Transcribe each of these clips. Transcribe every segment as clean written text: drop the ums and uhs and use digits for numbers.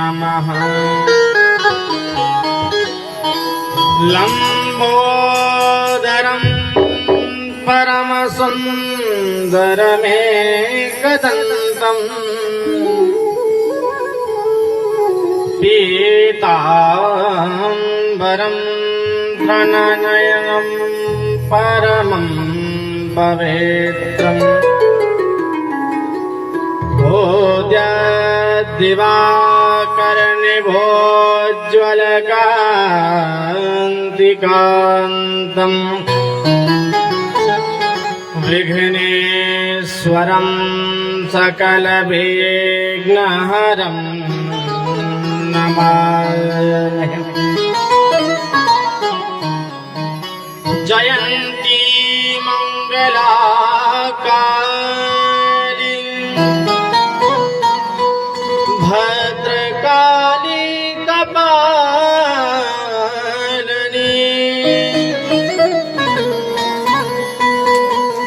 नमः। लंबोदरं परमसुन्दरमेकदन्तं पीताम्बरं प्रणयनं परमं पवित्रम् भोद्याद्दिवाकरनिभोज्ज्वलकान्तिकान्तम् विघ्नेश्वरं सकलविघ्नहरं नमामि। जयन्ती मंगलाकाली भद्रकाली कपालिनी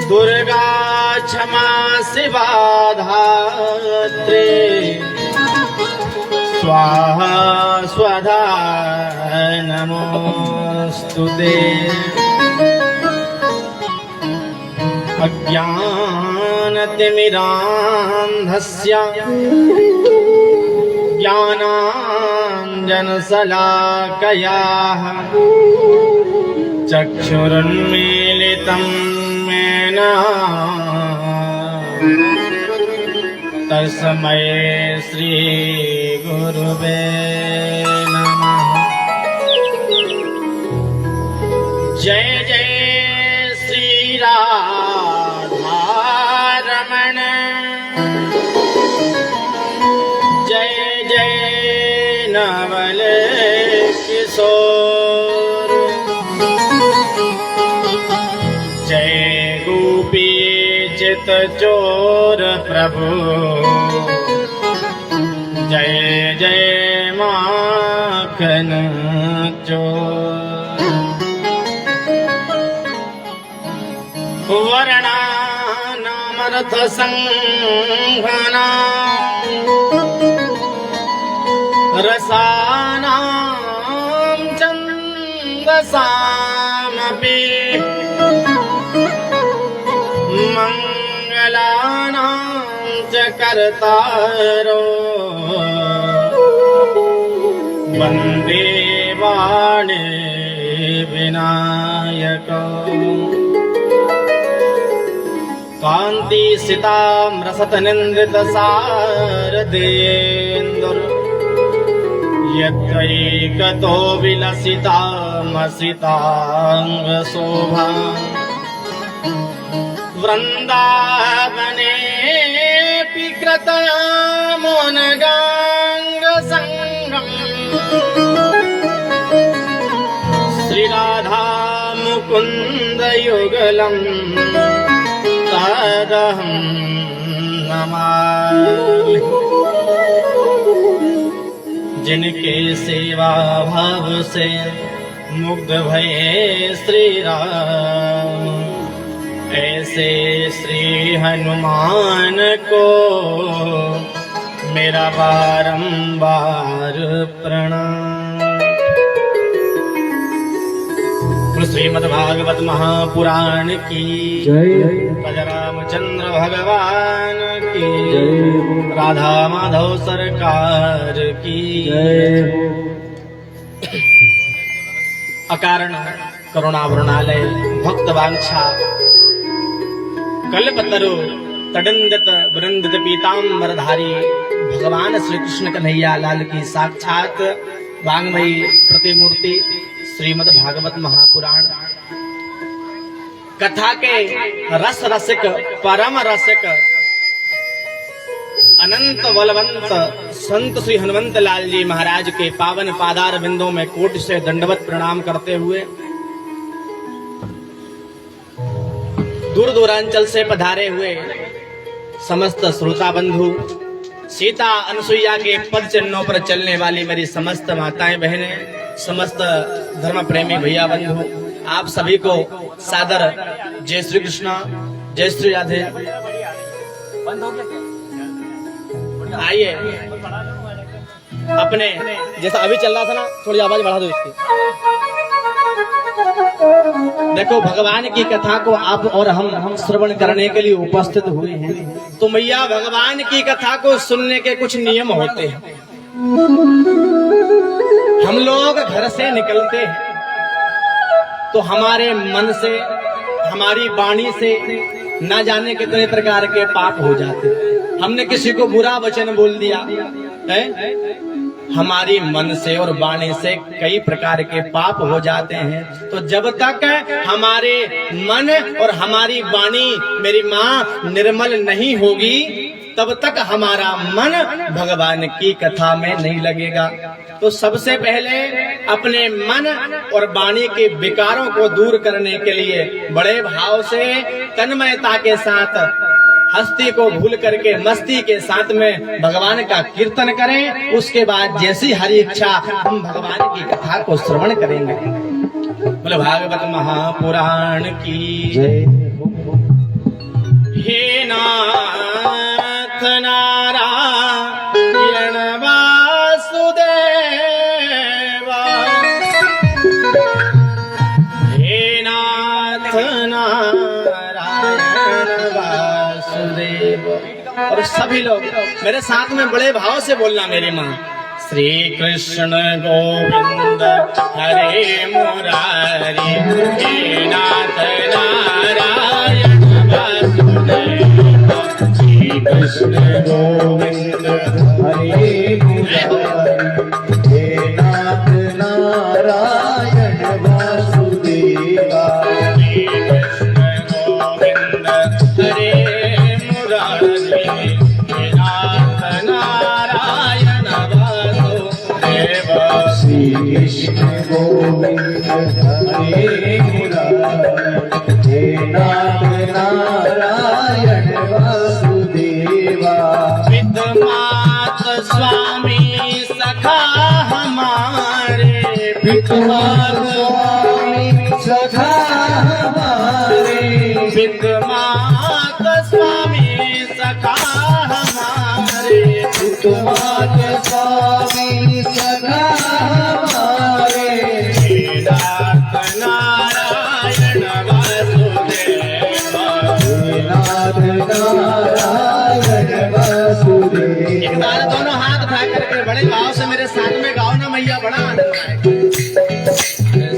दुर्गा क्षमा शिवा धात्री स्वाहा स्वधा नमोस्तुते। अज्ञानतिमिरान्धस्य ज्ञानाञ्जनशलाकया चक्षुरुन्मीलितं येन तस्मै श्रीगुरुवे नमः। जय जय श्री राधारमण जय जय नवल किशोर जय गोपी चित चोर प्रभु जय जय माखन चोर। वर्णानामर्थ संघानां रसानां छन्दसामपि मंगलानां च कर्तारो वन्दे वाणी विनायको। कांति सिताम रसतनिंदित सारदेन्दुर यत्रैकतो विलसितामसितांग शोभा वृंदावनेऽपि कृतयामोनगांग संगम् श्री राधा मुकुंद युगलम् तदहं नमामि। जिनके सेवा भाव से मुग्ध भये श्री राम ऐसे श्री हनुमान को मेरा बारंबार प्रणाम। श्रीमद्भागवत महापुराण की जय। रामचंद्र भगवान की जय। राधा माधव सरकार की जय। अकारण करुणावरुणालय भक्त वांछा कल्पतरु तडंदत वृंदित पीताम्बरधारी भगवान श्री कृष्ण कन्हैया लाल की साक्षात वांगमयी प्रतिमूर्ति श्रीमद् भागवत महापुराण कथा के रस रसिक परम रसिक अनंत बलवंत संत श्री हनुमंत लाल जी महाराज के पावन पादार बिंदों में कोटि से दंडवत प्रणाम करते हुए दूर दूरांचल से पधारे हुए समस्त श्रोता बंधु सीता अनसुईया के पद चिन्हों पर चलने वाली मेरी समस्त माताएं बहनें समस्त धर्म प्रेमी भैया बंधु आप सभी को सादर जय श्री कृष्ण जय श्री राधे। आइए अपने जैसा अभी चल रहा था ना, थोड़ी आवाज बढ़ा दो इसकी। देखो भगवान की कथा को आप और हम श्रवण करने के लिए उपस्थित हुए हैं, तो मैया भगवान की कथा को सुनने के कुछ नियम होते हैं। हम लोग घर से निकलते हैं तो हमारे मन से, हमारी वाणी से न जाने कितने प्रकार के पाप हो जाते हैं। हमने किसी को बुरा वचन बोल दिया है, हमारी मन से और वाणी से कई प्रकार के पाप हो जाते हैं। तो जब तक हमारे मन और हमारी वाणी, मेरी माँ, निर्मल नहीं होगी, तब तक हमारा मन भगवान की कथा में नहीं लगेगा। तो सबसे पहले अपने मन और वाणी के विकारों को दूर करने के लिए बड़े भाव से, तन्मयता के साथ, हस्ती को भूल करके मस्ती के साथ में भगवान का कीर्तन करें। उसके बाद जैसी हरी इच्छा हम भगवान की कथा को श्रवण करेंगे। बोले भागवत महापुराण की जय। हे नाथ नारायण वासुदेवा, हे नाथ नारायण वासुदेव। और सभी लोग मेरे साथ में बड़े भाव से बोलना मेरी माँ। श्री कृष्ण गोविंद हरे मुरारी, हे नाथ नारायण वासुदेव। श्री कृष्ण गोविंद हरे मुरारी, हे नाथ नारायण वासुदेवा। श्री कृष्ण गोविंद हरे मुरारी, हे नाथ नारायण वासुदेवा। श्री कृष्ण गोविंद हरे मुरारी, हे नाथ नारायण वासुदेवा। पितमात स्वामी सखा हमारे, पितमात स्वामी सखा हमारे, पितमात स्वामी सखा हमारे, पितमात स्वामी सखा हमारे। हे नाथ नारायण वासुदेवा, हे नाथ नारायण वासुदेवा। एक बार दोनों हाथ उठा करके बड़े भाव से मेरे साथ में गाओ ना मैया, बड़ा आनंद आएगा।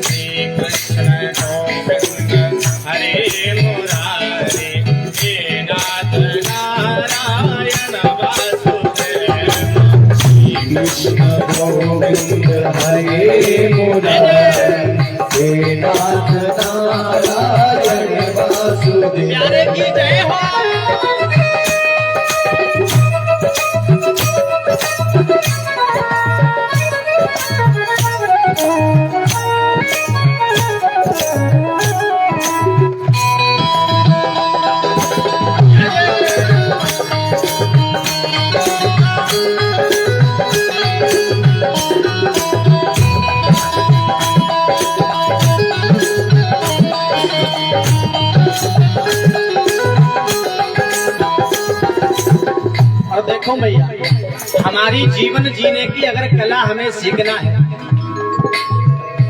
श्री कृष्ण गोविंद हरे मुरारी, हे नाथ नारायण वासुदेवा। श्री कृष्ण गोविंद हरे मुरारी, हे नाथ नारायण वासुदेवा। प्यारे की जय हो। और देखो भैया, हमारी जीवन जीने की अगर कला हमें सीखना है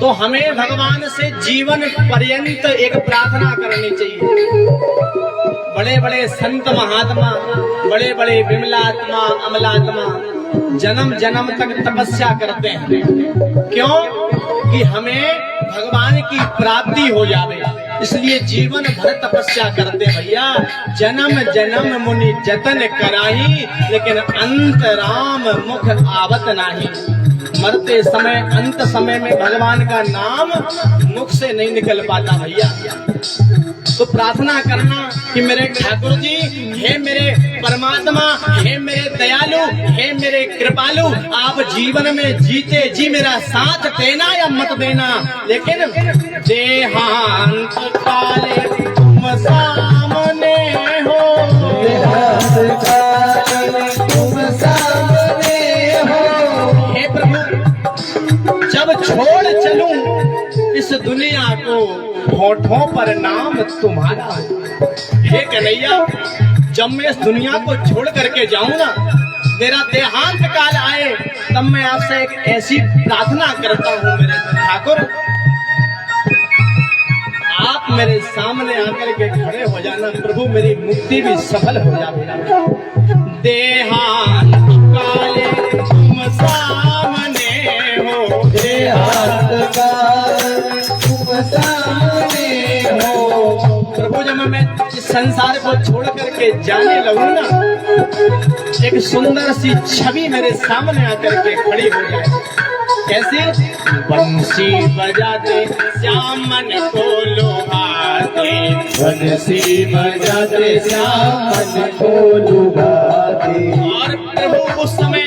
तो हमें भगवान से जीवन पर्यंत एक प्रार्थना करनी चाहिए। बड़े बड़े संत महात्मा, बड़े बड़े विमलात्मा, अमलात्मा जन्म जन्म तक तपस्या करते हैं। क्यों? कि हमें भगवान की प्राप्ति हो जावे, इसलिए जीवन भर तपस्या करते भैया। जन्म जन्म मुनि जतन कराई, लेकिन अंत राम मुख आवत नाही। मरते समय, अंत समय में भगवान का नाम मुख से नहीं निकल पाता भैया। तो प्रार्थना करना कि मेरे ठाकुर जी, हे मेरे परमात्मा, हे मेरे दयालु, हे मेरे कृपालु, आप जीवन में जीते जी मेरा साथ देना या मत देना, लेकिन देहांत काले तुम सामने हो, देहांत काले तुम सामने हो। हे प्रभु, जब छोड़ चलूं इस दुनिया को, होठों पर नाम तुम्हारा। हे कन्हैया, जब मैं इस दुनिया को छोड़ करके जाऊं ना, मेरा देहांत काल आए तब मैं आपसे एक ऐसी प्रार्थना करता हूँ मेरे ठाकुर, आप मेरे सामने आकर के खड़े हो जाना प्रभु, मेरी मुक्ति भी सफल हो जाए। देहांत काले तुम सामने हो, देहांत काले तुम सामने हो। प्रभु जब मैं इस संसार को छोड़ करके जाने लगूं ना, एक सुंदर सी छवि मेरे सामने आकर के खड़ी हो जाए। कैसे? बंसी बजाते श्याम मन को लुभाते, बंसी बजाते श्याम मन को लुभाते। और प्रभु उस समय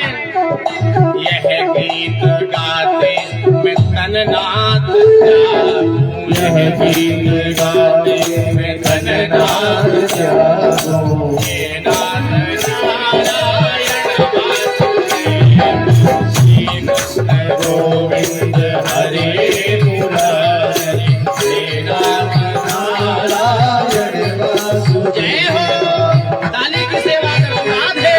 यह गीत गाते मैं तननाथ जाऊं, यह गीत गाते मैं तननाथ जाऊं। हे नाथ नारायण गोविंद हरे मुरारी, हे नाथ नारायण वासुदेव। जय हो, ताली की सेवा करो, राधे।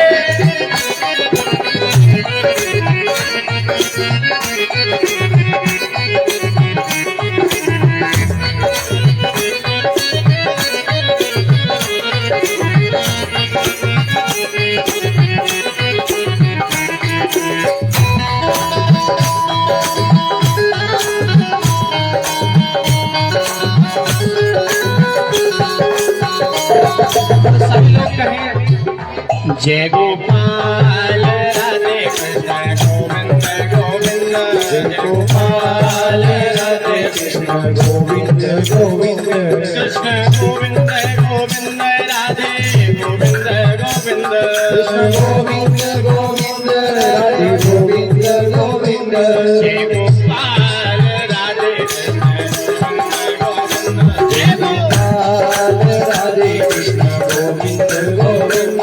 सभी लोग कहें जय गोपाल राधे कृष्ण गोविंद गोविंद, जय गोपाल राधे कृष्ण गोविंद गोविंद, कृष्ण गोविंद गोविंद राधे गोविंद गोविंद, कृष्ण गोविंद गोविंद राधे गोविंद गोविंद, जय गोपाल राधे कृष्ण गोविंद गोविंद, जय गोपाल राधे कृष्ण गोविंद गोविंद,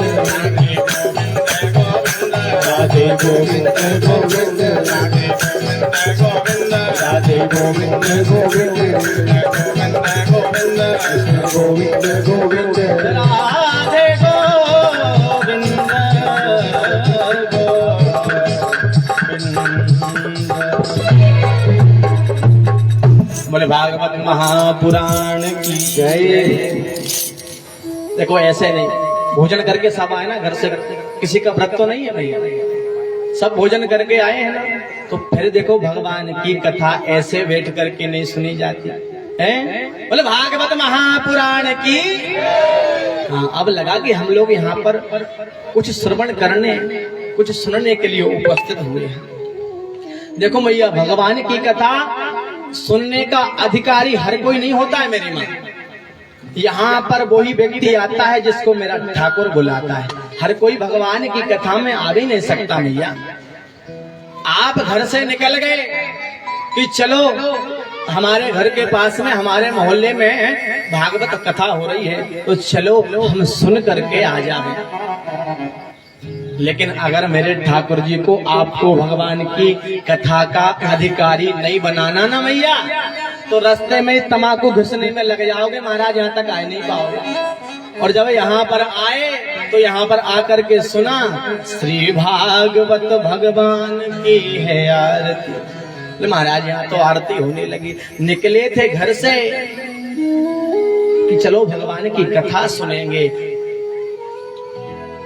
राधे गोविंद गोविंद, राधे गोविंद राधे गोविंद गोविंद, गोविंद गोविंद कृष्ण गोविंद गोविंद, राधे गोविंद बोले भागवत महापुराण की जय। देखो ऐसे नहीं, भोजन करके सब आए ना घर से, किसी का व्रत तो नहीं है भैया, सब भोजन करके आए हैं ना, तो फिर देखो भगवान की कथा ऐसे बैठ करके नहीं सुनी जाती है। बोले भागवत महापुराण की। हाँ, अब लगा कि हम लोग यहाँ पर कुछ श्रवण करने, कुछ सुनने के लिए उपस्थित हुए हैं। देखो भैया, भगवान की कथा सुनने का अधिकारी हर कोई नहीं होता है मेरी माँ। यहाँ पर वही व्यक्ति आता है जिसको मेरा ठाकुर बुलाता है। हर कोई भगवान की कथा में आ भी नहीं सकता भैया। आप घर से निकल गए कि चलो हमारे घर के पास में, हमारे मोहल्ले में भागवत कथा हो रही है, तो चलो हम सुन करके आ जाए। लेकिन अगर मेरे ठाकुर जी को, आपको भगवान की कथा का अधिकारी नहीं बनाना ना भैया, तो रास्ते में तमाकू घुसने में लग जाओगे महाराज, यहाँ तक आए नहीं पाओगे। और जब यहाँ पर आए तो यहाँ पर आकर के सुना श्री भागवत भगवान की है आरती। महाराज यहाँ तो आरती होने लगी। निकले थे घर से कि चलो भगवान की कथा सुनेंगे,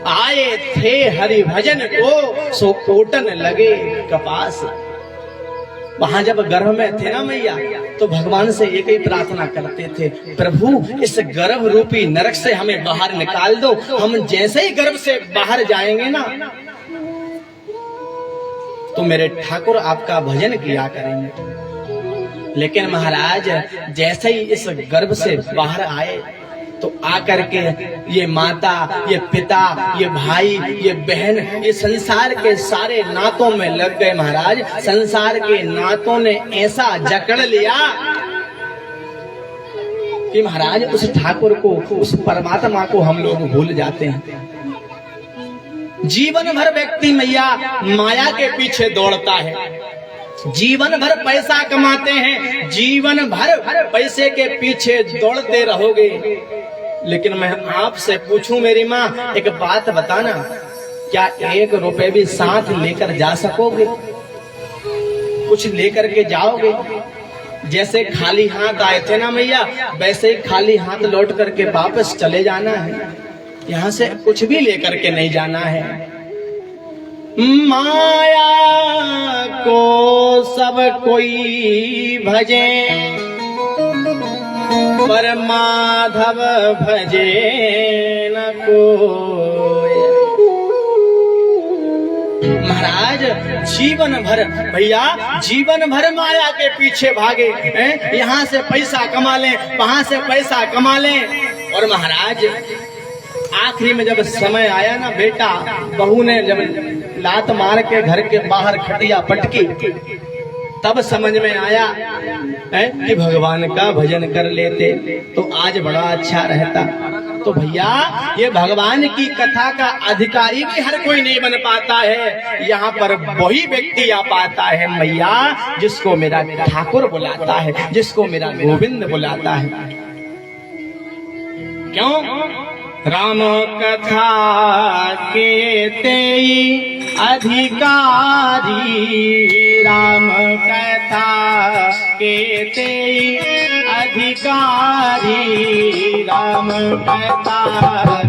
आए थे हरि भजन को सो कोटन लगे कपास। वहां जब गर्भ में थे ना मैया, तो भगवान से एक ही प्रार्थना करते थे, प्रभु इस गर्भ रूपी नरक से हमें बाहर निकाल दो। हम जैसे ही गर्भ से बाहर जाएंगे ना, तो मेरे ठाकुर आपका भजन किया करेंगे। लेकिन महाराज जैसे ही इस गर्भ से बाहर आए, तो आकर के ये माता, ये पिता, ये भाई, ये बहन, ये संसार के सारे नातों में लग गए महाराज। संसार के नातों ने ऐसा जकड़ लिया कि महाराज उस ठाकुर को, उस परमात्मा को हम लोग भूल जाते हैं। जीवन भर व्यक्ति मैया माया के पीछे दौड़ता है, जीवन भर पैसा कमाते हैं, जीवन भर पैसे के पीछे दौड़ते रहोगे। लेकिन मैं आपसे पूछूं मेरी माँ, एक बात बताना, क्या 1 रुपए भी साथ लेकर जा सकोगे? कुछ लेकर के जाओगे? जैसे खाली हाथ आए थे ना मैया, वैसे ही खाली हाथ लौट करके वापस चले जाना है। यहाँ से कुछ भी लेकर के नहीं जाना है। माया को सब कोई भजे, पर माधव भजे न कोई। महाराज जीवन भर भैया, जीवन भर माया के पीछे भागे हैं। यहाँ से पैसा कमा लें, वहां से पैसा कमा लें, और महाराज आखिरी में जब समय आया ना बेटा, बहू ने जब लात मार के घर के बाहर खटिया पटकी, तब समझ में आया है कि भगवान का भजन कर लेते तो आज बड़ा अच्छा रहता। तो भैया, ये भगवान की कथा का अधिकारी भी हर कोई नहीं बन पाता है। यहाँ पर वही व्यक्ति आ पाता है मैया, जिसको मेरा ठाकुर बुलाता है, जिसको मेरा गोविंद बुलाता है। क्यों? राम कथा के तेई अधिकारी, राम कथा के तेई अधिकारी, राम कथा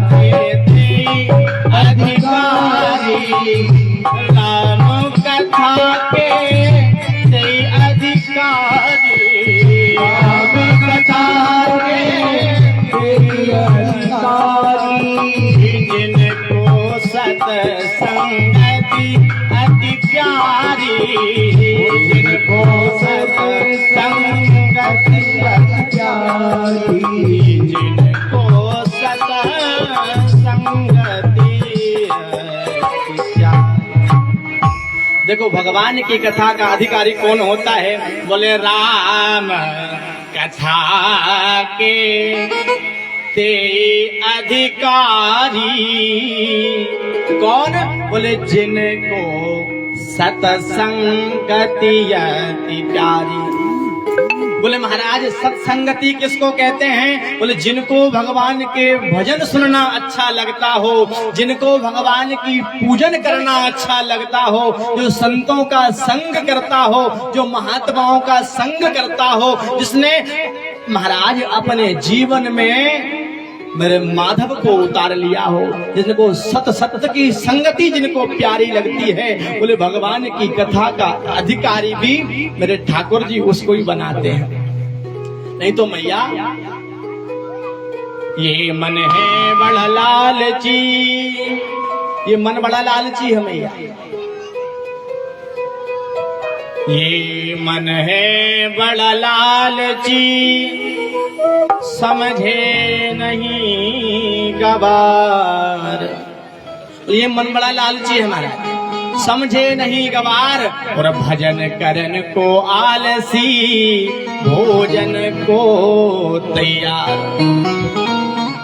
के तेई अधिकारी, राम कथा के तेई अधिकारी, राम कथा के तेई अधिकारी, जिनको सत्संगति अति प्यारी, जिनको सत्संगति अति प्यारी, जिनको सत्संगति अति प्यारी। देखो भगवान की कथा का अधिकारी कौन होता है? बोले राम कथा के ते अधिकारी। कौन? बोले जिनको सत्संगति अति प्यारी। बोले महाराज सत्संगति किसको कहते हैं? बोले जिनको भगवान के भजन सुनना अच्छा लगता हो, जिनको भगवान की पूजन करना अच्छा लगता हो, जो संतों का संग करता हो, जो महात्माओं का संग करता हो, जिसने महाराज अपने जीवन में मेरे माधव को उतार लिया हो, जिनको सत्य की संगति जिनको प्यारी लगती है, बोले भगवान की कथा का अधिकारी भी मेरे ठाकुर जी उसको ही बनाते हैं। नहीं तो मैया ये मन है बड़ा लालची, ये मन बड़ा लालची है मैया। ये मन है बड़ा लालची, समझे नहीं गवार। ये मन बड़ा लालची है हमारा, समझे नहीं गवार, और भजन करन को आलसी, भोजन को तैयार।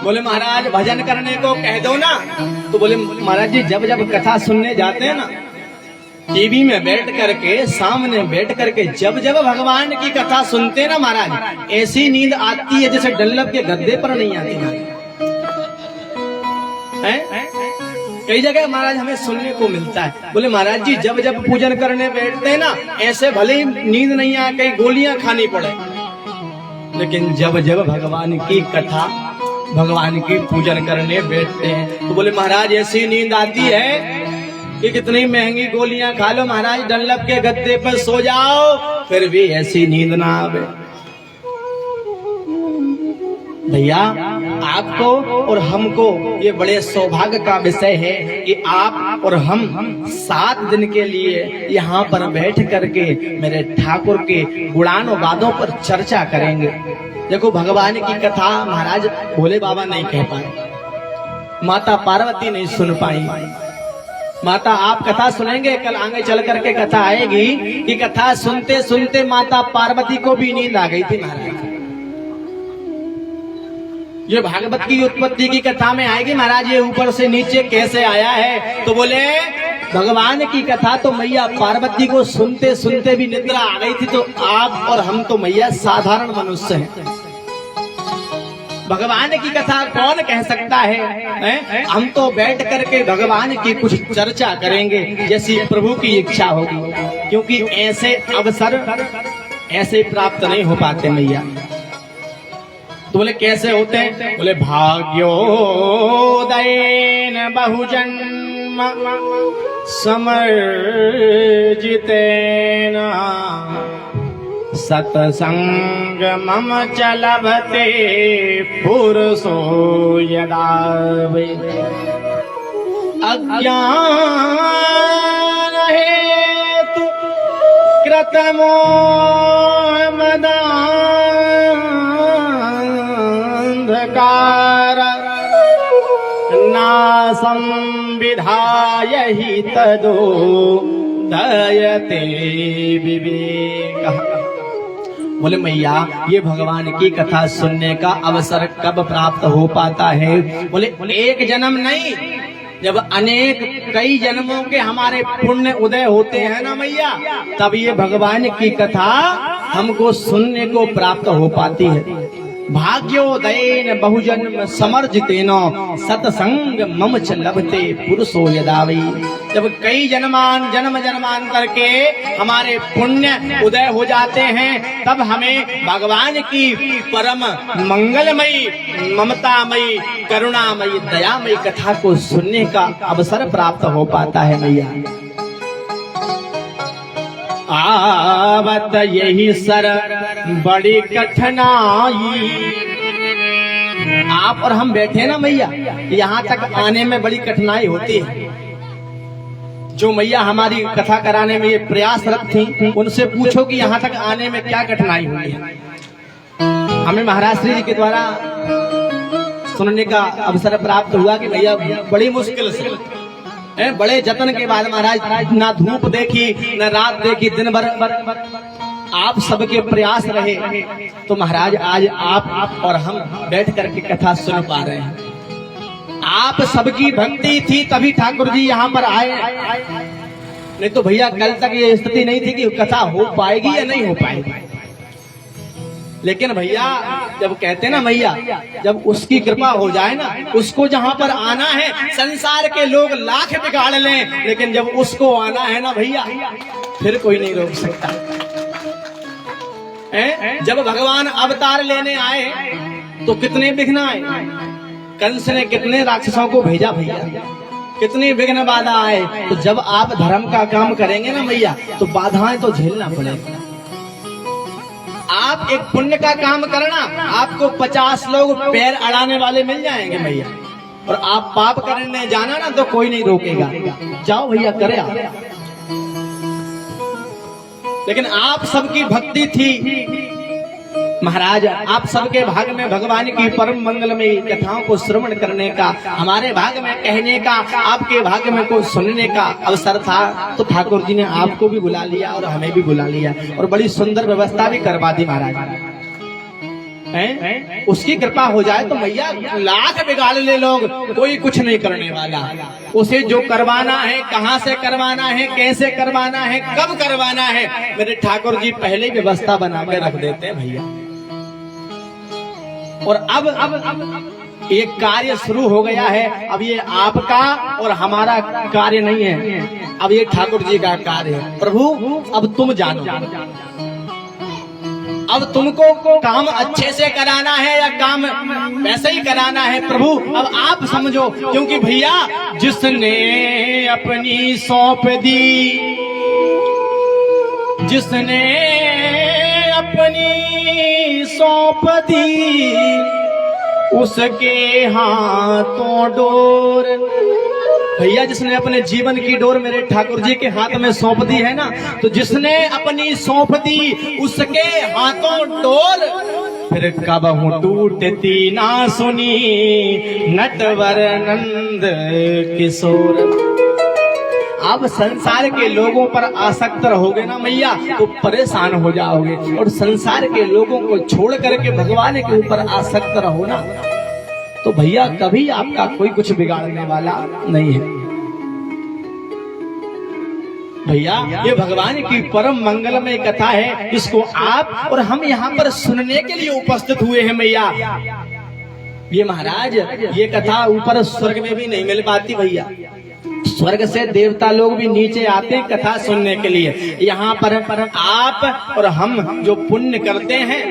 बोले महाराज भजन करने को कह दो ना, तो बोले महाराज जी जब जब कथा सुनने जाते हैं ना, टीवी में बैठ करके, सामने बैठ करके जब जब भगवान की कथा सुनते ना महाराज, ऐसी नींद आती है जैसे डल्लब के गद्दे पर नहीं आती है। कई जगह महाराज हमें सुनने को मिलता है। बोले महाराज जी जब जब पूजन करने बैठते हैं ना, ऐसे भले ही नींद नहीं आए, कई गोलियां खानी पड़े, लेकिन जब जब भगवान की कथा, भगवान की पूजन करने बैठते हैं, तो बोले महाराज ऐसी नींद आती है कि कितनी महंगी गोलियां खा लो महाराज, डल्लब के गद्दे पर सो जाओ, फिर भी ऐसी नींद ना आवे। भैया आपको और हमको ये बड़े सौभाग्य का विषय है कि आप और हम 7 दिन के लिए यहाँ पर बैठ करके मेरे ठाकुर के गुणान और वादों पर चर्चा करेंगे। देखो भगवान की कथा महाराज भोले बाबा नहीं कह पाए, माता पार्वती नहीं सुन पाई। माता आप कथा सुनेंगे, कल आगे चल करके कथा आएगी कि कथा सुनते सुनते माता पार्वती को भी नींद आ गई थी महाराज। ये भागवत की उत्पत्ति की कथा में आएगी महाराज, ये ऊपर से नीचे कैसे आया है। तो बोले भगवान की कथा तो मैया पार्वती को सुनते सुनते भी निद्रा आ गई थी, तो आप और हम तो मैया साधारण मनुष्य हैं। भगवान की कथा कौन कह सकता है? हम तो बैठ करके भगवान की कुछ चर्चा करेंगे जैसी प्रभु की इच्छा होगी, क्योंकि ऐसे अवसर ऐसे प्राप्त नहीं हो पाते मैया। तो बोले कैसे होते हैं? बोले भाग्योदयेन बहुजन्म समर्जितेन सत्संग मम च लभते पुरुषो यदा वै अज्ञान हेतु कृतमो मदान्धकार नासं विधाय हि तदो दयते विवेकः। बोले मैया ये भगवान की कथा सुनने का अवसर कब प्राप्त हो पाता है? बोले एक जन्म नहीं, जब अनेक कई जन्मों के हमारे पुण्य उदय होते हैं ना मैया, तब ये भगवान की कथा हमको सुनने को प्राप्त हो पाती है। भाग्योदयेन बहुजन्म समर्जितेन सत्संग मम च लभते पुरुषो यदा वै। जब कई जन्म जन्मांतर के हमारे पुण्य उदय हो जाते हैं, तब हमें भगवान की परम मंगलमयी, ममतामयी, करुणामयी, दयामयी कथा को सुनने का अवसर प्राप्त हो पाता है मैया। आवत यही सर बड़ी कठिनाई। आप और हम बैठे ना मैया, यहाँ तक आने में बड़ी कठिनाई होती है। जो मैया हमारी कथा कराने में ये प्रयासरत थी, उनसे पूछो कि यहाँ तक आने में क्या कठिनाई हुई है। हमें महाराज श्री जी के द्वारा सुनने का अवसर प्राप्त हुआ कि भैया बड़ी मुश्किल से, बड़े जतन के बाद महाराज ना धूप देखी न रात देखी, दिन भर आप सबके प्रयास रहे, तो महाराज आज आप और हम बैठ करके कथा सुन पा रहे हैं। आप सबकी भक्ति थी तभी ठाकुर जी यहाँ पर आए, नहीं तो भैया कल तक ये स्थिति नहीं थी कि कथा हो पाएगी या नहीं हो पाएगी। लेकिन भैया जब कहते ना मैया, जब उसकी कृपा हो जाए ना, उसको जहाँ पर आना है संसार के लोग लाख बिगाड़ लें, लेकिन जब उसको आना है ना भैया, फिर कोई नहीं रोक सकता। जब भगवान अवतार लेने आए तो कितने विघ्न आए, कंस ने कितने राक्षसों को भेजा भैया, कितनी विघ्न बाधा आए। तो जब आप धर्म का काम करेंगे ना मैया, तो बाधाएं तो झेलना पड़ेगा। आप एक पुण्य का काम करना, आपको 50 लोग पैर अड़ाने वाले मिल जाएंगे भैया, और आप पाप करने जाना ना तो कोई नहीं रोकेगा, जाओ भैया करे आप। लेकिन आप सबकी भक्ति थी महाराज, आप सबके भाग में भगवान की परम मंगलमयी कथाओं को श्रवण करने का, हमारे भाग में कहने का, आपके भाग में को सुनने का अवसर था। तो ठाकुर जी ने आपको भी बुला लिया और हमें भी बुला लिया, और बड़ी सुंदर व्यवस्था भी करवा दी महाराज। उसकी कृपा हो जाए तो मैया लाख बिगाड़ ले लोग, कोई कुछ नहीं करने वाला। उसे जो करवाना है, कहाँ से करवाना है, कैसे करवाना है, कब करवाना है, मेरे ठाकुर जी पहले व्यवस्था बना के रख देते हैं भैया। और अब एक कार्य शुरू हो गया है। अब ये आपका और हमारा कार्य नहीं है, अब ये ठाकुर जी का कार्य है। प्रभु अब तुम जानो, अब तुमको काम अच्छे से कराना है या काम वैसे ही कराना है। प्रभु अब आप समझो, क्योंकि भैया जिसने अपनी सौंप दी, जिसने अपनी सौंप दी, उसके हाथों डोर। भैया जिसने अपने जीवन की डोर मेरे ठाकुर जी के हाथ में सौंप दी है ना, तो जिसने अपनी सौंप दी उसके हाथों डोर, फिर कबहू टूटती ना सुनी नटवर नंद किशोर। अब संसार के लोगों पर आसक्त रहोगे ना मैया तो परेशान हो जाओगे, और संसार के लोगों को छोड़ करके भगवान के ऊपर आसक्त रहो ना, तो भैया कभी आपका कोई कुछ बिगाड़ने वाला नहीं है। भैया ये भगवान की परम मंगलमय कथा है, जिसको आप और हम यहाँ पर सुनने के लिए उपस्थित हुए हैं मैया। ये महाराज ये कथा ऊपर स्वर्ग में भी नहीं मिल पाती भैया। स्वर्ग से देवता लोग भी नीचे आते हैं कथा सुनने के लिए। यहाँ पर आप और हम जो पुण्य करते हैं,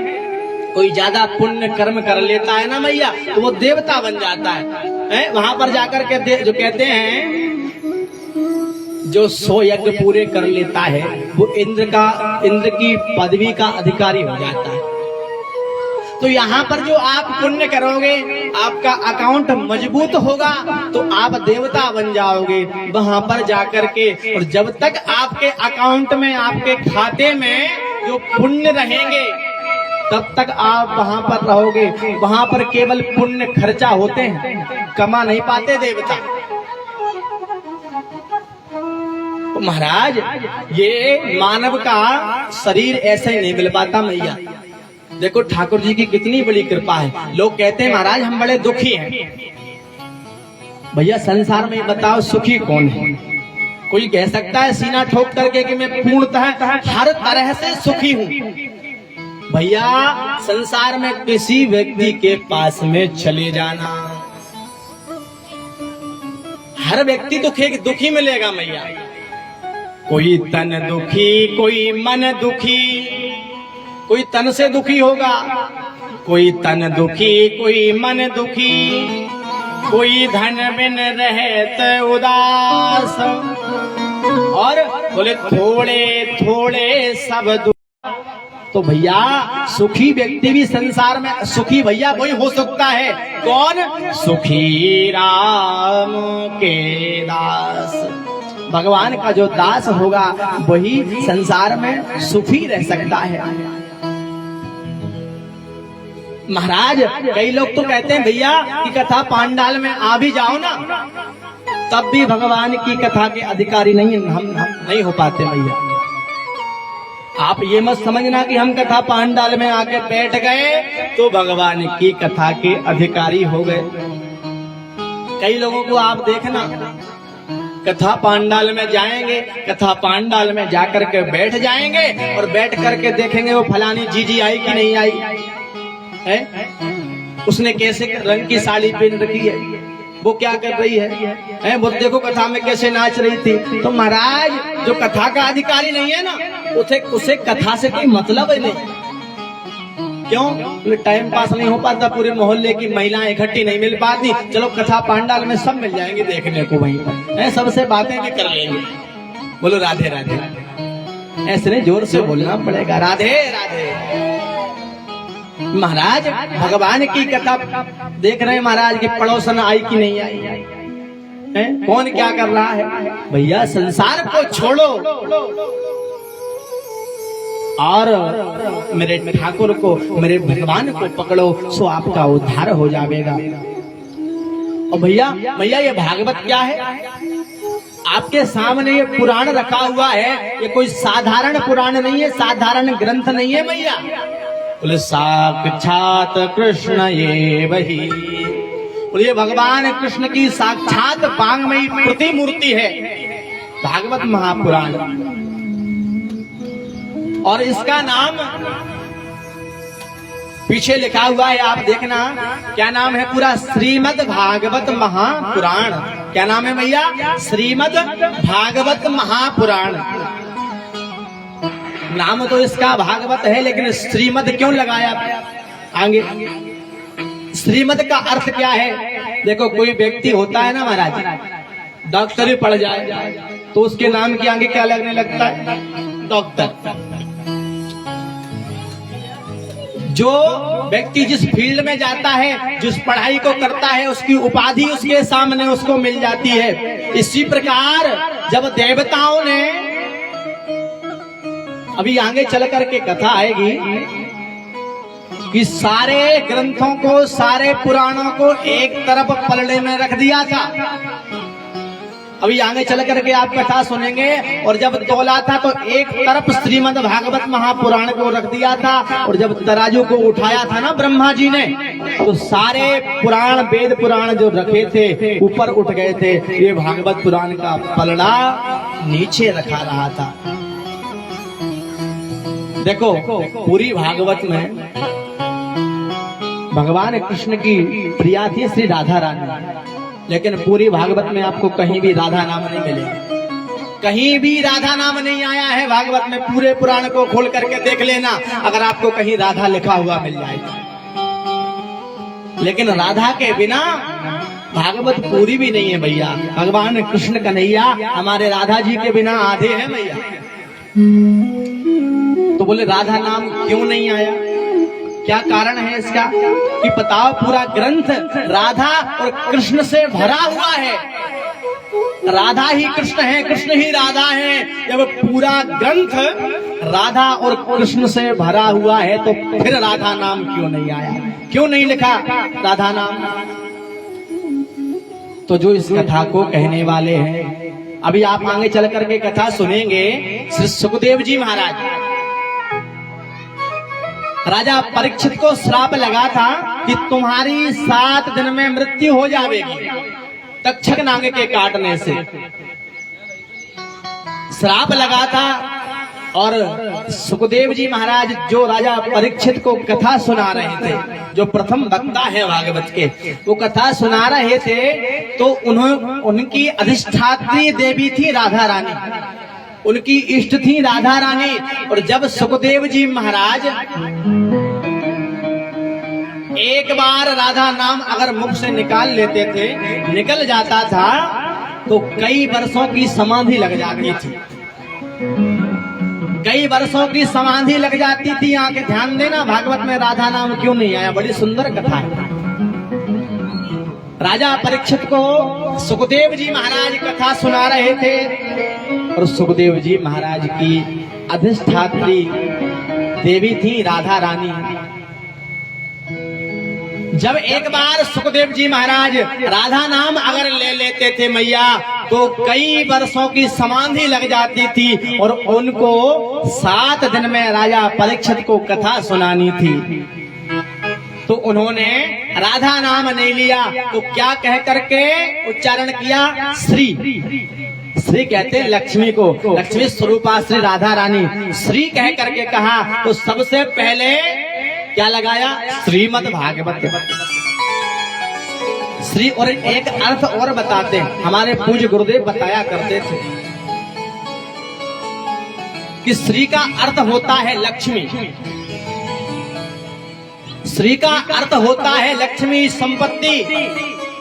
कोई ज्यादा पुण्य कर्म कर लेता है ना भैया, तो वो देवता बन जाता है। वहां पर जाकर के जो कहते हैं जो 100 यज्ञ पूरे कर लेता है वो इंद्र की पदवी का अधिकारी हो जाता है। तो यहाँ पर जो आप पुण्य करोगे, आपका अकाउंट मजबूत होगा तो आप देवता बन जाओगे वहां पर जाकर के। और जब तक आपके अकाउंट में, आपके खाते में जो पुण्य रहेंगे तब तक आप वहां पर रहोगे। वहां पर केवल पुण्य खर्चा होते हैं, कमा नहीं पाते देवता। तो महाराज ये मानव का शरीर ऐसे ही नहीं मिल पाता भैया। देखो ठाकुर जी की कितनी बड़ी कृपा है। लोग कहते हैं महाराज हम बड़े दुखी हैं। भैया संसार में बताओ सुखी कौन है? कोई कह सकता है सीना ठोक करके कि मैं पूर्णतः हर तरह से सुखी हूँ? भैया संसार में किसी व्यक्ति के पास में चले जाना, हर व्यक्ति दुखी मिलेगा भैया। कोई तन दुखी, कोई मन दुखी, कोई तन से दुखी होगा, कोई तन दुखी, कोई मन दुखी, कोई धन बिन रहत उदास, और बोले थोड़े थोड़े सब दुख। तो भैया सुखी व्यक्ति भी संसार में सुखी भैया वही हो सकता है। कौन? सुखी राम के दास। भगवान का जो दास होगा वही संसार में सुखी रह सकता है। महाराज कई लोग तो कहते हैं भैया कि कथा पांडाल में आ भी जाओ ना, तब भी भगवान की कथा के अधिकारी नहीं, हम नहीं हो पाते भैया। आप ये मत समझना कि हम कथा पांडाल में आके बैठ गए तो भगवान की कथा के अधिकारी हो गए। कई लोगों को आप देखना कथा पांडाल में जाएंगे, कथा पांडाल में जाकर के बैठ जाएंगे और बैठ करके देखेंगे वो फलानी जीजी आई कि नहीं आई है, उसने कैसे रंग की साड़ी पहन रखी है, वो क्या कर रही है, वो देखो कथा में कैसे नाच रही थी। तो महाराज जो कथा का अधिकारी नहीं है ना, उसे कथा से कोई मतलब ही नहीं। क्यों? टाइम पास नहीं हो पाता, पूरे मोहल्ले की महिलाएं इकट्ठी नहीं मिल पाती। चलो कथा पांडाल में सब मिल जाएंगे देखने को, वहीं पर सबसे बातें भी कर लेंगे। बोलो राधे राधे, ऐसे नहीं जोर से बोलना पड़ेगा, राधे राधे। महाराज भगवान की कथा देख रहे हैं महाराज की पड़ोसन आई कि नहीं आई है, कौन क्या कर रहा है। भैया संसार को छोड़ो और मेरे ठाकुर को, मेरे भगवान को पकड़ो, सो आपका उद्धार हो जाएगा। और भैया ये भागवत क्या है? आपके सामने ये पुराण रखा हुआ है, ये कोई साधारण पुराण नहीं है, साधारण ग्रंथ नहीं है भैया। बोले साक्षात कृष्ण ये वही, बोले भगवान कृष्ण की साक्षात वांग्मयी प्रतिमूर्ति है भागवत महापुराण। और इसका नाम पीछे लिखा हुआ है, आप देखना क्या नाम है पूरा, श्रीमद् भागवत महापुराण। क्या नाम है भैया? श्रीमद् भागवत महापुराण। नाम तो इसका भागवत है, लेकिन श्रीमद् क्यों लगाया आगे? श्रीमद् का अर्थ क्या है? देखो कोई व्यक्ति होता है ना महाराज, डॉक्टरी पढ़ जाए तो उसके नाम के आगे क्या लगने लगता है? डॉक्टर। जो व्यक्ति जिस फील्ड में जाता है, जिस पढ़ाई को करता है, उसकी उपाधि उसके सामने उसको मिल जाती है। इसी प्रकार जब देवताओं ने, अभी आगे चल करके कथा आएगी कि सारे ग्रंथों को, सारे पुराणों को एक तरफ पलड़े में रख दिया था। अभी आगे चल करके आप कथा सुनेंगे। और जब तौला था तो एक तरफ श्रीमद् भागवत महापुराण को रख दिया था, और जब तराजू को उठाया था ना ब्रह्मा जी ने, तो सारे पुराण, वेद पुराण जो रखे थे ऊपर उठ गए थे। ये भागवत पुराण का पलड़ा नीचे रखा रहा था। देखो पूरी भागवत में भगवान कृष्ण की प्रिया थी श्री राधा रानी, लेकिन पूरी भागवत में आपको कहीं भी राधा नाम नहीं मिलेगा, कहीं भी राधा नाम नहीं आया है भागवत में। पूरे पुराण को खोल करके देख लेना, अगर आपको कहीं राधा लिखा हुआ मिल जाएगा। लेकिन राधा के बिना भागवत पूरी भी नहीं है भैया। भगवान कृष्ण कन्हैया हमारे राधा जी के बिना आधे हैं भैया। तो बोले राधा नाम क्यों नहीं आया, क्या कारण है इसका? कि बताओ, पूरा ग्रंथ राधा और कृष्ण से भरा हुआ है। राधा ही कृष्ण है, कृष्ण ही राधा है। जब पूरा ग्रंथ राधा और कृष्ण से भरा हुआ है तो फिर राधा नाम क्यों नहीं आया, क्यों नहीं लिखा राधा नाम? तो जो इस कथा को कहने वाले हैं, अभी आप आगे चल करके कथा सुनेंगे। श्री सुखदेव जी महाराज, राजा परीक्षित को श्राप लगा था कि तुम्हारी 7 दिन में मृत्यु हो जाएगी तक्षक नाग के काटने से, श्राप लगा था। और सुखदेव जी महाराज जो राजा परीक्षित को कथा सुना रहे थे, जो प्रथम वक्ता है भागवत के, वो कथा सुना रहे थे, तो उनकी अधिष्ठात्री देवी थी राधा रानी, उनकी इष्ट थी राधा रानी। और जब सुखदेव जी महाराज एक बार राधा नाम अगर मुख से निकाल लेते थे, निकल जाता था, तो कई वर्षों की समाधि लग जाती थी, कई वर्षों की समाधि लग जाती थी। आके ध्यान देना, भागवत में राधा नाम क्यों नहीं आया, बड़ी सुंदर कथा है। राजा परीक्षित को सुखदेव जी महाराज कथा सुना रहे थे, और सुखदेव जी महाराज की अधिष्ठात्री देवी थी राधा रानी। जब एक बार सुखदेव जी महाराज राधा नाम अगर ले लेते थे मैया, तो कई वर्षों की समाधि लग जाती थी, और उनको 7 दिन में राजा परीक्षित को कथा सुनानी थी। तो उन्होंने राधा नाम नहीं लिया, तो क्या कह करके उच्चारण किया? श्री। श्री कहते हैं लक्ष्मी को, लक्ष्मी स्वरूपा श्री राधा रानी, श्री कह करके कहा। तो सबसे पहले क्या लगाया? श्रीमद् भागवत। श्री और एक अर्थ और बताते हैं, हमारे पूज्य गुरुदेव बताया करते थे कि श्री का अर्थ होता है लक्ष्मी, श्री का अर्थ होता है लक्ष्मी संपत्ति।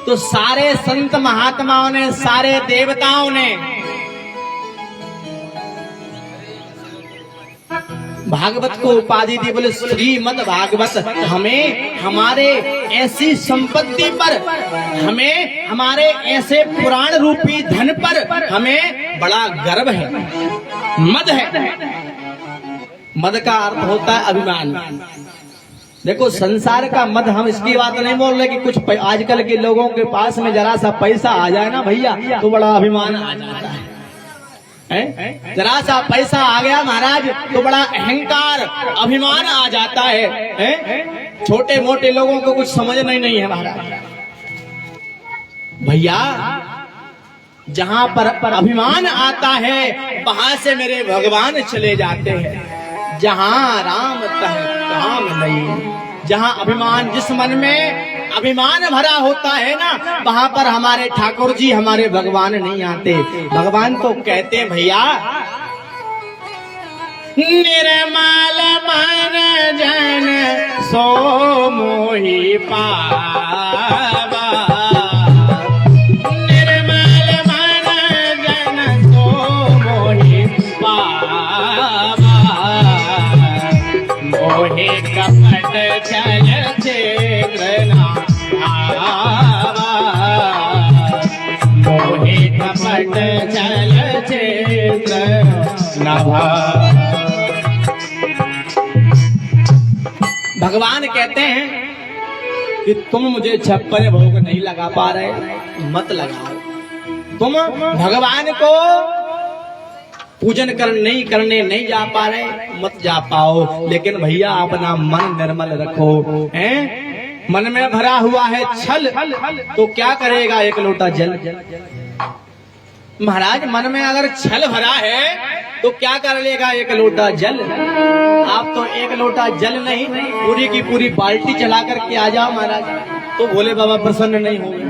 तो सारे संत महात्माओं ने, सारे देवताओं ने भागवत को उपाधि दी, बोले श्रीमद् भागवत। हमें हमारे ऐसी संपत्ति पर, हमें हमारे ऐसे पुराण रूपी धन पर हमें बड़ा गर्व है, मद है। मद का अर्थ होता है अभिमान। देखो संसार का मद, हम इसकी बात नहीं बोल रहे कि कुछ आजकल के लोगों के पास में जरा सा पैसा आ जाए ना भैया, तो बड़ा अभिमान आ जाता है। जरा सा पैसा आ गया महाराज तो बड़ा अहंकार, अभिमान आ जाता है। छोटे मोटे लोगों को कुछ समझना ही नहीं है महाराज। भैया जहां पर अभिमान आता है, वहां से मेरे भगवान चले जाते हैं। जहां राम तह काम नहीं, जहां अभिमान, जिस मन में अभिमान भरा होता है ना, वहां पर हमारे ठाकुर जी, हमारे भगवान नहीं आते। भगवान तो कहते हैं भैया, निर्मल मन जन सो मोहि पावा, निर्मल मन जन सो मोहि पावा, मोहि कपट छल मोहि कपट छल भगवान कहते हैं कि तुम मुझे 56 भोग नहीं लगा पा रहे, मत लगाओ। तुम भगवान को पूजन नहीं करने नहीं जा पा रहे, मत जा पाओ। लेकिन भैया अपना मन निर्मल रखो। हैं? मन में भरा हुआ है छल, तो क्या करेगा एक लोटा जल। महाराज मन में अगर छल भरा है तो क्या कर लेगा एक लोटा जल? आप तो एक लोटा जल नहीं, पूरी की पूरी बाल्टी चला करके आ जाओ महाराज, तो भोले बाबा प्रसन्न नहीं होंगे।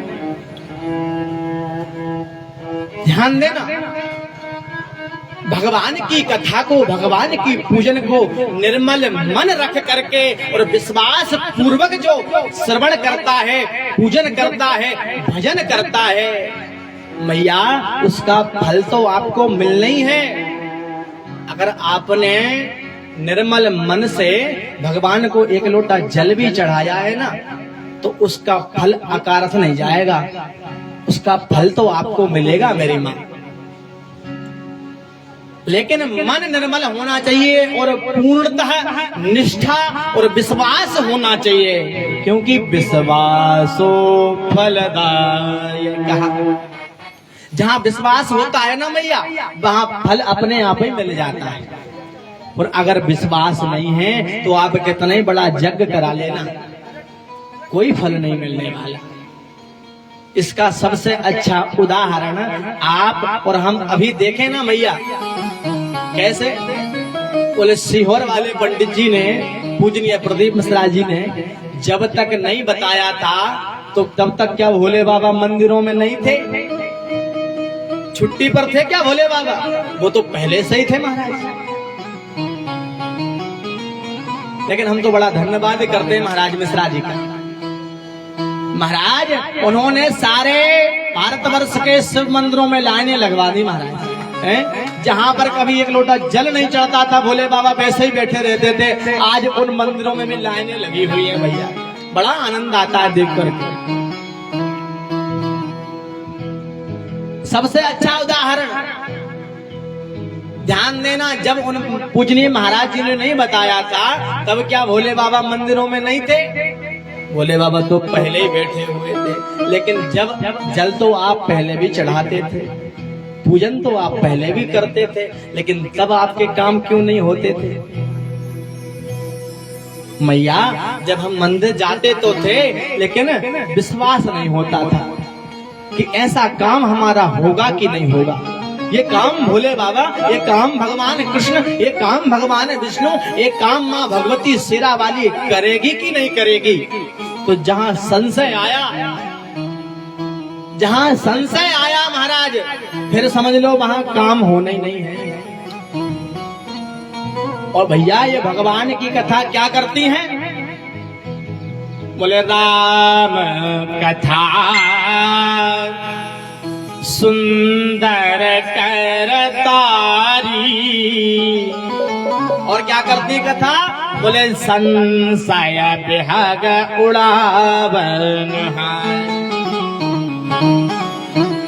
ध्यान देना, भगवान की कथा को, भगवान की पूजन को निर्मल मन रख करके और विश्वास पूर्वक जो श्रवण करता है, पूजन करता है, भजन करता है, मैया उसका फल तो आपको मिलना ही है। अगर आपने निर्मल मन से भगवान को एक लोटा जल भी चढ़ाया है ना, तो उसका फल अकारथ नहीं जाएगा, उसका फल तो आपको मिलेगा मेरी माँ। लेकिन मन निर्मल होना चाहिए और पूर्णतः निष्ठा और विश्वास होना चाहिए, क्योंकि विश्वासो फलदायक। जहाँ विश्वास होता है ना मैया, वहाँ फल अपने आप ही मिल जाता है। और अगर विश्वास नहीं है तो आप कितना ही बड़ा यज्ञ करा लेना, कोई फल नहीं मिलने वाला। इसका सबसे अच्छा उदाहरण आप और हम अभी देखें ना मैया, कैसे बोले सीहोर वाले पंडित जी ने, पूजनीय प्रदीप मिश्रा जी ने जब तक नहीं बताया था तो तब तक क्या भोले बाबा मंदिरों में नहीं थे? छुट्टी पर थे क्या भोले बाबा? वो तो पहले से ही थे महाराज। लेकिन हम तो बड़ा धन्यवाद करते हैं महाराज मिश्रा जी का। महाराज उन्होंने सारे भारतवर्ष के शिव मंदिरों में लाइनें लगवा दी महाराज। जहां पर कभी एक लोटा जल नहीं चढ़ता था, भोले बाबा वैसे ही बैठे रहते थे। आज उन मंदिरों में भी लाइनें लगी हुई हैं भैया, बड़ा आनंद आता है देख करके। सबसे अच्छा उदाहरण ध्यान देना, जब उन पूजनीय महाराज जी ने नहीं बताया था तब क्या भोले बाबा मंदिरों में नहीं थे? भोले बाबा तो पहले ही बैठे हुए थे। लेकिन जब जल तो आप पहले भी चढ़ाते थे, पूजन तो आप पहले भी करते थे, लेकिन तब आपके काम क्यों नहीं होते थे? मैया जब हम मंदिर जाते तो थे, लेकिन विश्वास नहीं होता था कि ऐसा काम हमारा होगा कि नहीं होगा। ये काम भोले बाबा, ये काम भगवान कृष्ण, ये काम भगवान विष्णु, ये काम माँ भगवती सिरा वाली करेगी कि नहीं करेगी? तो जहां संशय आया, जहां संशय आया महाराज, फिर समझ लो वहां काम होना ही नहीं है। और भैया ये भगवान की कथा क्या करती है? बोले राम कथा सुंदर करतारी। और क्या करती कथा? बोले संशय बिहग उड़ावन।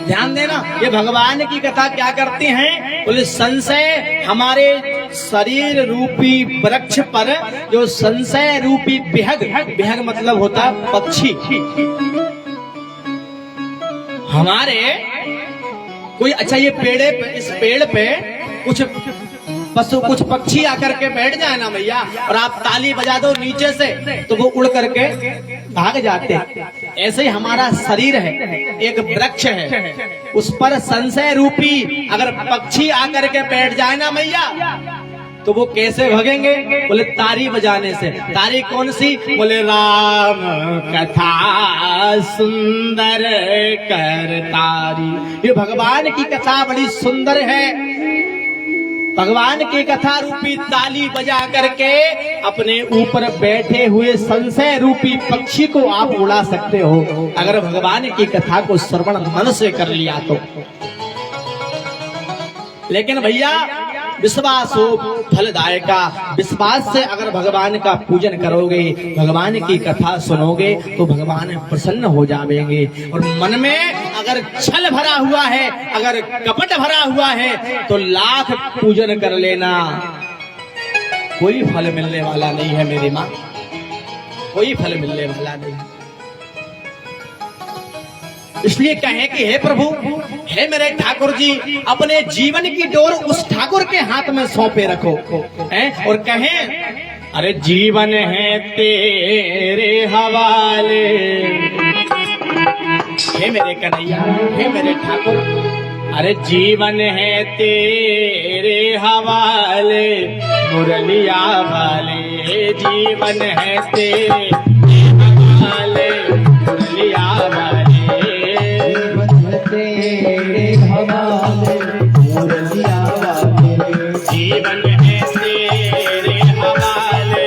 ध्यान देना, ये भगवान की कथा क्या करती हैं? बोले संशय, हमारे शरीर रूपी वृक्ष पर जो संशय रूपी बिहग, बिहग मतलब होता है पक्षी, हमारे कोई, अच्छा ये पेड़े पे, इस पेड़ पे कुछ पशु, कुछ पक्षी आकर के बैठ जाए ना भैया, और आप ताली बजा दो नीचे से तो वो उड़ करके भाग जाते हैं। ऐसे ही हमारा शरीर है, एक वृक्ष है, उस पर संशय रूपी अगर पक्षी आकर के बैठ जाए ना भैया, तो वो कैसे भगेंगे? बोले तारी बजाने से। तारी कौन सी? बोले राम कथा सुंदर कर तारी। ये भगवान की कथा बड़ी सुंदर है। भगवान की कथा रूपी ताली बजा करके अपने ऊपर बैठे हुए संशय रूपी पक्षी को आप उड़ा सकते हो, अगर भगवान की कथा को श्रवण मन से कर लिया तो। लेकिन भैया विश्वास हो फलदायका, विश्वास से अगर भगवान का पूजन करोगे, भगवान की कथा सुनोगे तो भगवान प्रसन्न हो जाएंगे। और मन में अगर छल भरा हुआ है, अगर कपट भरा हुआ है, तो लाख पूजन कर लेना, कोई फल मिलने वाला नहीं है मेरी माँ, कोई फल मिलने वाला नहीं। इसलिए कहे कि हे प्रभु, हे मेरे ठाकुर जी, अपने जीवन की डोर उस ठाकुर के हाथ में सौंपे रखो, और कहें अरे जीवन है तेरे हवाले, हे मेरे कन्हैया, हे मेरे ठाकुर, अरे जीवन है तेरे हवाले मुरलिया वाले, जीवन है तेरे हवाले मुरलिया वाले, जीवन है तेरे हवाले मुरलिया वाले, जीवन है तेरे हवाले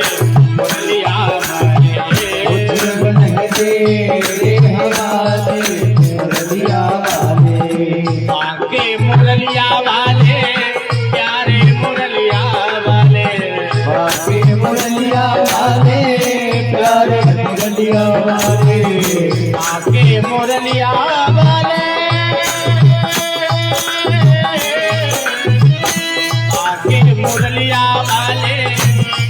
मुरलिया वाले, आके मुरलिया वाले प्यारे मुरलिया वाले, आके मुरलिया वाले प्यारे मुरलिया वाले, आके मुरलिया वाले, आके मुरलिया वाले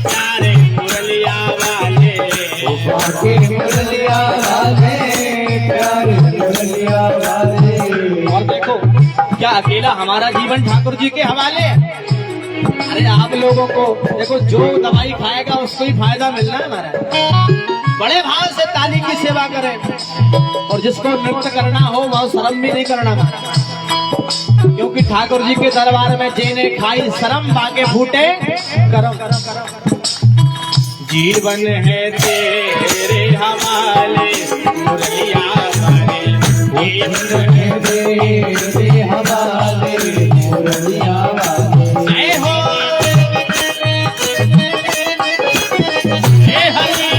प्यारे मुरलिया वाले, आके मुरलिया वाले प्यारे मुरलिया वाले। और देखो क्या अकेला हमारा जीवन ठाकुर जी के हवाले? अरे आप लोगों को देखो, जो दवाई खाएगा उसको ही फायदा मिलना है हमारा। बड़े भाव से ताली की सेवा करें, और जिसको नृत्य करना हो वह शर्म भी नहीं करना हमारा, क्योंकि ठाकुर जी के दरबार में जेने खाई शर्म बाके फूटे करो। जीवन है तेरे हवाले मुरलिया वाले, जीवन है तेरे हवाले मुरलिया वाले, जय हो हे हरि।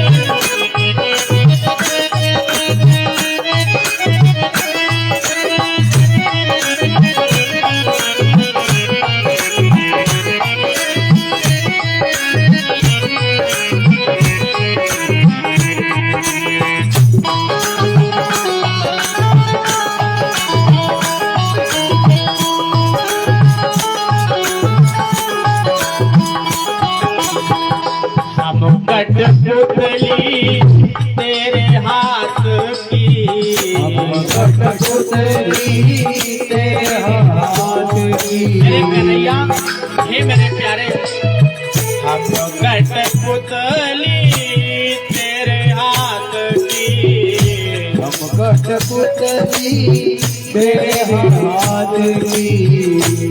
कठपुतली तेरे हाथ की, कठपुतली तेरे हाथ की, मेरे कन्हैया हे मेरे प्यारे, हम कठपुतली तेरे हाथ की, हम कठपुतली तेरे हाथ की,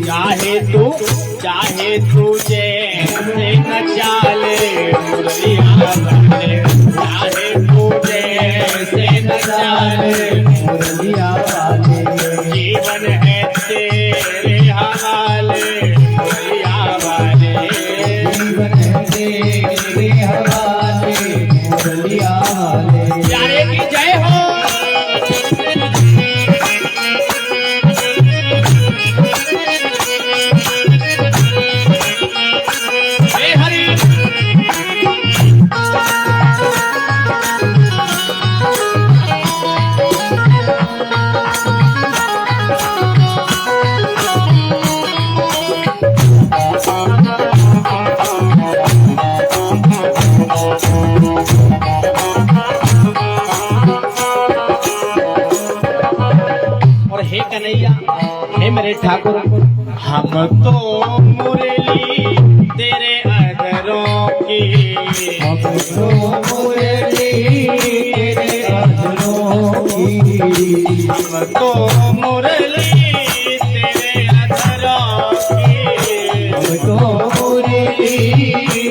चाहे तू जैसे नचाले मुरलिया वाले, चाहे तू जैसे नचाले मुरलिया वाले, जीवन है तेरे हवाले मुरलिया वाले, जीवन है तेरे हवाले मुरलिया वाले, प्यारे की जय हो। हे मेरे ठाकुर, हम तो मुरली तेरे अधरों की, हम तो मुरली तेरे अधरों की, हम तो मुरली तेरे अधरों की, हम तो मुरली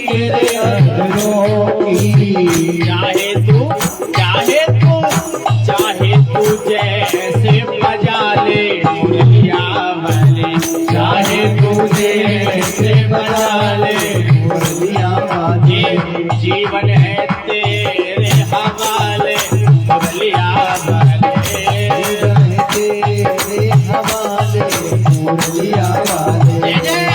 तेरे अधरों की, चाहे तू जैसे बजा ले मुरलिया वाले, चाहे तू जैसे बजा ले मुरलिया वाले, जीवन है तेरे हवाले मुरलिया वाले, जीवन है तेरे हवाले मुरलिया वाले, जय जय।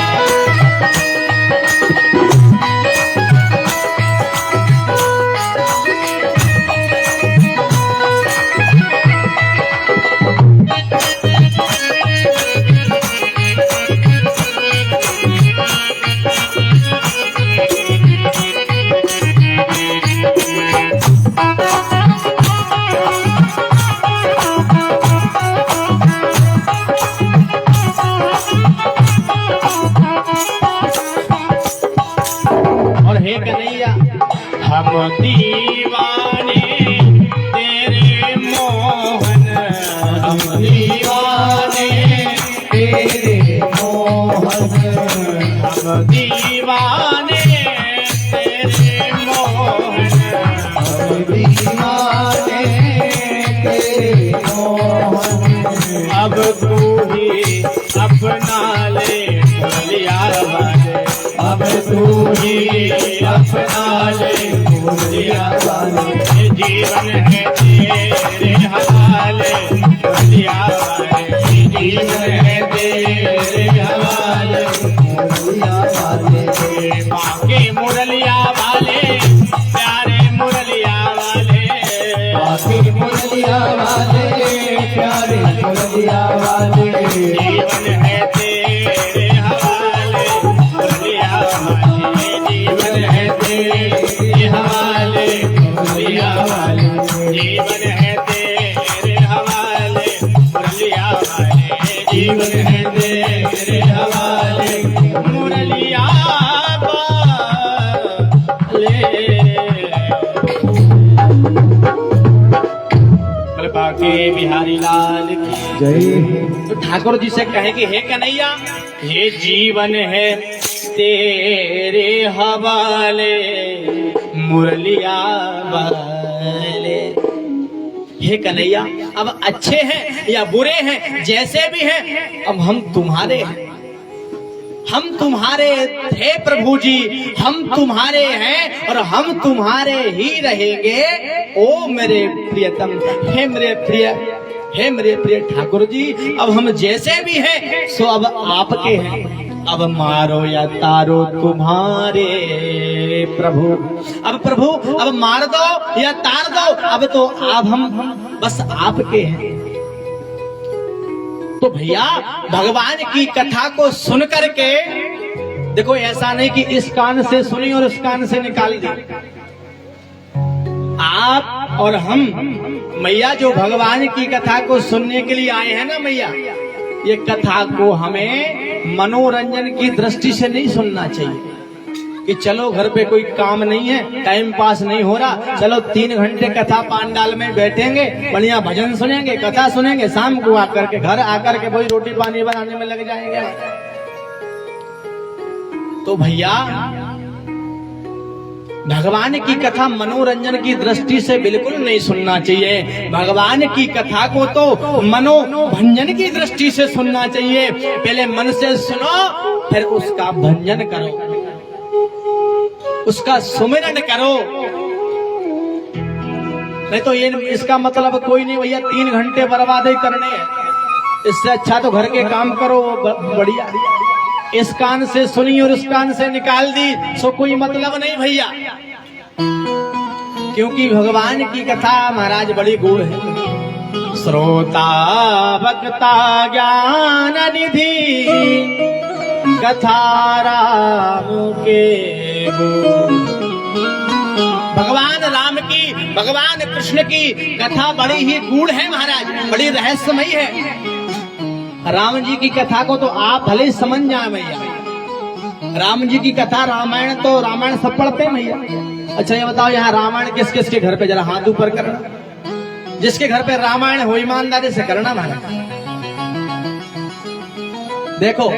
हम दीवाने तेरे मोहन, हम दीवाने दीवाने तेरे मोहन, अब दीवाने तेरे मोहन, अब तू ही अपना ले मुरलिया वाले, अब तू ही अपना ले मुरलिया वाले। ये जीवन है तेरे हवाले मुरलिया वाले, ये जीवन है तेरे हवाले मुरलिया वाले, बाके मुरलिया वाले, प्यारे मुरलिया वाले, बाकी मुरलिया वाले, प्यारे मुरलिया वाले। जीवन है तेरे हवाले मुरलिया वाले, जीवन है तेरे हवाले मुरलिया वाले, जीवन है तेरे हवाले मुरलिया वाले, जीवन है तेरे हवाले मुरलिया वाले। बाके बिहारी लाल की जय। तो ठाकुर जी से कहे कि हे कन्हैया, ये जीवन है तेरे हवाले मुरलिया वाले। हे कन्हैया, अब अच्छे हैं या बुरे हैं, जैसे भी हैं, अब हम तुम्हारे हैं, हम तुम्हारे थे प्रभु जी, हम तुम्हारे हैं और हम तुम्हारे ही रहेंगे। ओ मेरे प्रियतम, हे मेरे प्रिय ठाकुर जी, अब हम जैसे भी हैं सो अब आपके हैं। अब मारो या तारो तुम्हारे प्रभु, अब प्रभु अब मार दो या तार दो, अब तो अब हम बस आपके हैं। तो भैया भगवान की कथा को सुन करके देखो, ऐसा नहीं कि इस कान से सुनी और इस कान से निकाल दी। आप और हम मैया जो भगवान की कथा को सुनने के लिए आए हैं ना मैया, ये कथा को हमें मनोरंजन की दृष्टि से नहीं सुनना चाहिए कि चलो घर पे कोई काम नहीं है, टाइम पास नहीं हो रहा, चलो 3 घंटे कथा पांडाल में बैठेंगे, बढ़िया भजन सुनेंगे, कथा सुनेंगे, शाम को आकर के घर आकर के वही रोटी पानी बनाने में लग जाएंगे। तो भैया भगवान की कथा मनोरंजन की दृष्टि से बिल्कुल नहीं सुनना चाहिए। भगवान की कथा को तो मनोभंजन की दृष्टि से सुनना चाहिए। पहले मन से सुनो, फिर उसका भंजन करो, उसका सुमिरन करो। नहीं तो ये इसका मतलब कोई नहीं भैया 3 घंटे बर्बाद ही करने हैं, इससे अच्छा तो घर के काम करो बढ़िया। इस कान से सुनी और इस कान से निकाल दी सो कोई मतलब नहीं भैया, क्योंकि भगवान की कथा महाराज बड़ी गूढ़ है। श्रोता वक्ता ज्ञान निधि कथा राम के भगवान राम की, भगवान कृष्ण की कथा बड़ी ही गूढ़ है महाराज, बड़ी रहस्यमयी है। राम जी की कथा को तो आप भले समझ जाए भैया, राम जी की कथा रामायण तो रामायण सब पढ़ते हैं भैया। अच्छा ये बताओ यहाँ रामायण किस किस के घर पे, जरा हाथ ऊपर करना, जिसके घर पे रामायण हो ईमानदारी से करना महाराज। देखो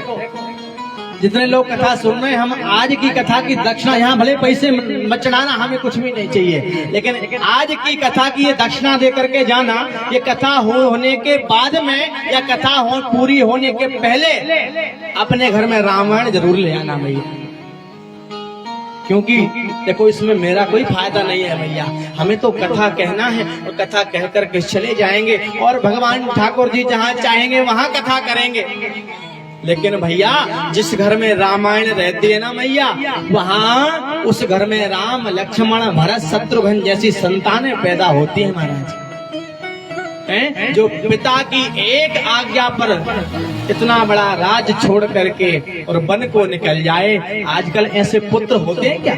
जितने लोग कथा सुन रहे हैं, हम आज की कथा की दक्षिणा, यहाँ भले पैसे मत चढ़ाना, हमें कुछ भी नहीं चाहिए, लेकिन आज की कथा की ये दक्षिणा दे करके जाना, ये कथा होने के बाद में या कथा पूरी होने के पहले अपने घर में रामायण जरूर ले आना भैया, क्योंकि देखो इसमें मेरा कोई फायदा नहीं है भैया, हमें तो कथा कहना है और कथा कह करके चले जाएंगे और भगवान ठाकुर जी जहाँ चाहेंगे वहाँ कथा करेंगे। लेकिन भैया जिस घर में रामायण रहती है ना मैया, वहाँ उस घर में राम लक्ष्मण भरत शत्रुघ्न जैसी संतानें पैदा होती है महाराज, हैं जो पिता की एक आज्ञा पर इतना बड़ा राज छोड़ करके और वन को निकल जाए। आजकल ऐसे पुत्र होते हैं क्या?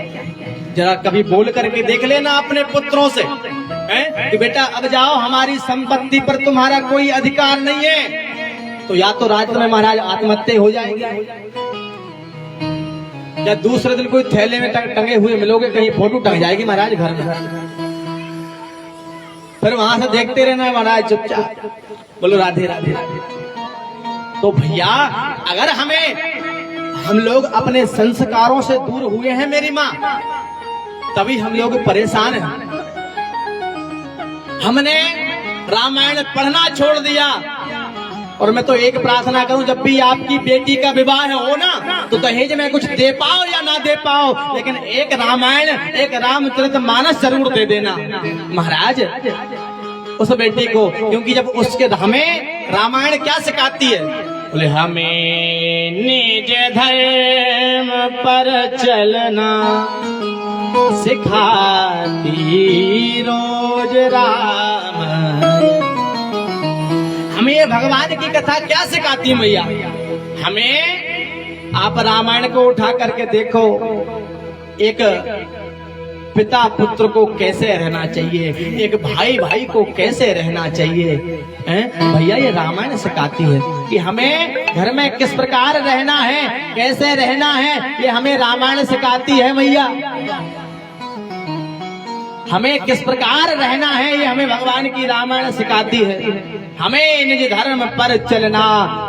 जरा कभी बोल करके देख लेना अपने पुत्रों से, हैं कि बेटा अब जाओ, हमारी संपत्ति पर तुम्हारा कोई अधिकार नहीं है, तो या तो रात में महाराज आत्महत्या हो जाएगी, या दूसरे दिन कोई थैले में टंगे हुए मिलोगे, कहीं फोटो टंग जाएगी महाराज घर में, फिर वहां से देखते रहना महाराज चुपचाप, बोलो राधे राधे। तो भैया अगर हम लोग अपने संस्कारों से दूर हुए हैं मेरी माँ, तभी हम लोग परेशान हैं। हमने रामायण पढ़ना छोड़ दिया। और मैं तो एक प्रार्थना करूं, जब भी आपकी बेटी का विवाह हो ना, तो दहेज में कुछ दे पाओ या ना दे पाओ, लेकिन एक रामायण, एक रामचरितमानस जरूर दे देना महाराज उस बेटी को। क्योंकि जब उसके हमें रामायण क्या सिखाती है, बोले हमें निज धर्म पर चलना सिखाती रोज राम। हमें ये भगवान की कथा क्या सिखाती है मैया? हमें आप रामायण को उठा करके देखो, एक पिता पुत्र को कैसे रहना चाहिए, एक भाई भाई को कैसे रहना चाहिए, हैं? भैया ये रामायण सिखाती है कि हमें घर में किस प्रकार रहना है, कैसे रहना है, ये हमें रामायण सिखाती है भैया। हमें किस प्रकार रहना है, ये हमें भगवान की रामायण सिखाती है। हमें निज धर्म पर चलना